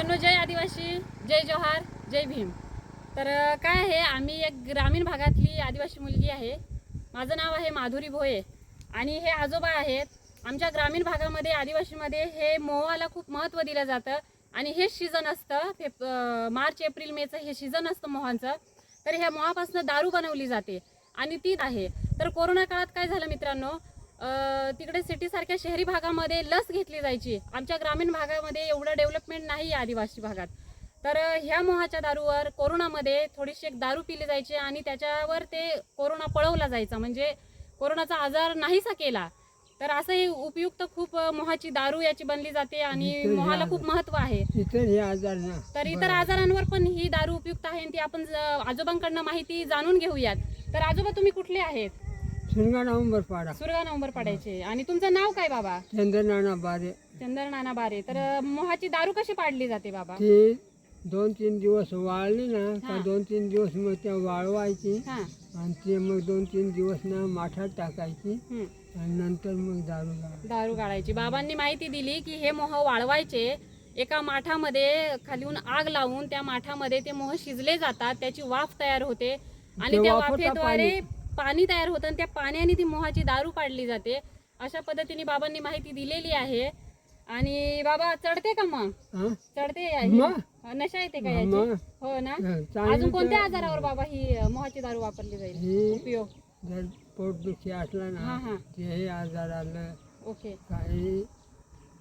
मित्रांनो, जय आदिवासी, जय जोहार, जय भीम। तर काय आहे, आम्ही एक ग्रामीण भागातली आदिवासी मुलगी आहे। माझं नाव आहे माधुरी भोये आणि हे आजोबा आहेत। आमच्या ग्रामीण भागामध्ये आदिवासीमध्ये हे मोहाला खूप महत्त्व दिलं जातं आणि हे सीजन असतं मार्च एप्रिल मेचं हे सीजन असतं मोहांचं। तर ह्या मोहापासून दारू बनवली जाते आणि ती आहे। तर कोरोना काळात काय झालं मित्रांनो, तिकडे सिटी सारख्या शहरी भागामध्ये लस घेतली जायची। आमच्या ग्रामीण भागामध्ये एवढं डेव्हलपमेंट नाही आहे आदिवासी भागात। तर ह्या मोहाच्या दारूवर कोरोनामध्ये थोडीशी एक दारू पिली जायची आणि त्याच्यावर ते कोरोना पळवला जायचा, म्हणजे कोरोनाचा आजार नाहीसा केला। तर असं हे उपयुक्त खूप मोहाची दारू याची बनली जाते आणि मोहाला खूप महत्त्व आहे। तर इतर आजारांवर पण ही दारू उपयुक्त आहे आणि ती आपण आजोबांकडनं माहिती जाणून घेऊयात। तर आजोबा, तुम्ही कुठले आहेत? सुरगाव नंबरपाड्याचे। आणि तुमचं नाव काय बाबा? चंद्रनाना बारे। चंद्रनाना बारे। तर मोहाची दारू कशी पाडली जाते बाबा? ती 2-3 दिवस वाळली ना का 2-3 दिवस मग त्या वाळवायची आणि ते मग 2-3 दिवस ना माठात टाकायची आणि नंतर मग दारू गाळायची। बाबांनी माहिती दिली की हे मोह वाळवायचे एका माठामध्ये, खालीहून आग लावून त्या माठामध्ये ते मोह शिजले जातात, त्याची वाफ तयार होते आणि त्या वाफेद्वारे पाणी तयार होतं आणि त्या पाण्याने ती मोहाची दारू पाडली जाते। अशा पद्धतीने बाबांनी माहिती दिलेली आहे। आणि बाबा, चढते का मग? चढते, नशा येते का याची? हो ना। अजून कोणत्या आजारावर बाबा ही मोहाची दारू वापरली जाईल? उपयोग जर पोटदुखी असला ना तेही आजार आलं, ओके, काही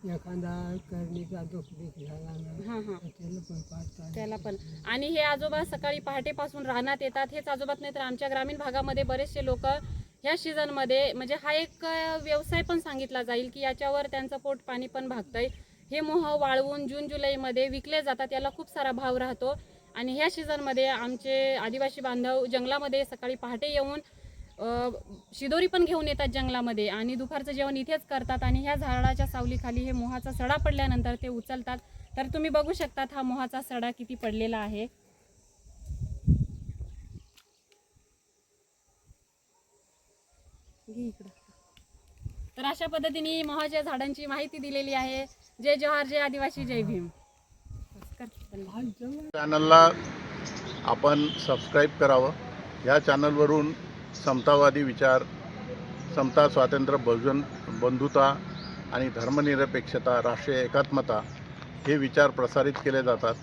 एखादा करणीचा दुख झाला ना त्याला पण। आणि हे आजोबा सकाळी पहाटेपासून रानात येतात। हेच आजोबात नाही तर आमच्या ग्रामीण भागामध्ये बरेचसे लोक ह्या सीझनमध्ये, म्हणजे हा एक व्यवसाय पण सांगितला जाईल की याच्यावर त्यांचं पोट पाणी पण भागतंय। हे मोह वाळवून जून जुलैमध्ये विकले जातात, याला खूप सारा भाव राहतो। आणि ह्या सीझनमध्ये आमचे आदिवासी बांधव जंगलामध्ये सकाळी पहाटे येऊन शिदोरी पण घेऊन येतात जंगलामध्ये आणि दुपारचं जेवण इथेच करतात आणि ह्या झाडाच्या सावलीखाली हे मोहाचा सडा पडल्यानंतर ते उचलतात। तर तुम्ही बघू शकतात हा मोहाचा सडा किती पडलेला आहे। तर अशा पद्धतीने मोहाच्या झाडांची माहिती दिलेली आहे। जय जोहार, जय आदिवासी, जय भीम। चॅनलला आपण सबस्क्राईब करावं। या चॅनलवरून समतावादी विचार, समता, स्वातंत्र्य, बहुजन बंधुता आणि धर्मनिरपेक्षता, राष्ट्रीय एकात्मता हे विचार प्रसारित केले जातात।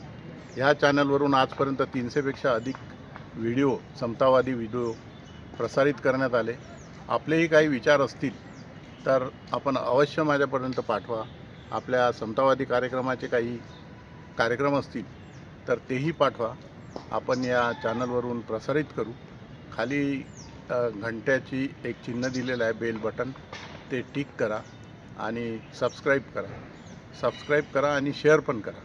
ह्या चॅनलवरून आजपर्यंत 300पेक्षा अधिक व्हिडिओ, समतावादी व्हिडिओ प्रसारित करण्यात आले। आपलेही काही विचार असतील तर आपण अवश्य माझ्यापर्यंत पाठवा। आपल्या समतावादी कार्यक्रमाचे काही कार्यक्रम असतील तर तेही पाठवा, आपण या चॅनलवरून प्रसारित करू। खाली घंट्याची एक चिन्ह दिलेलं आहे, बेल बटन, ते टिक करा आणि सबस्क्राईब करा आणि शेअर पण करा।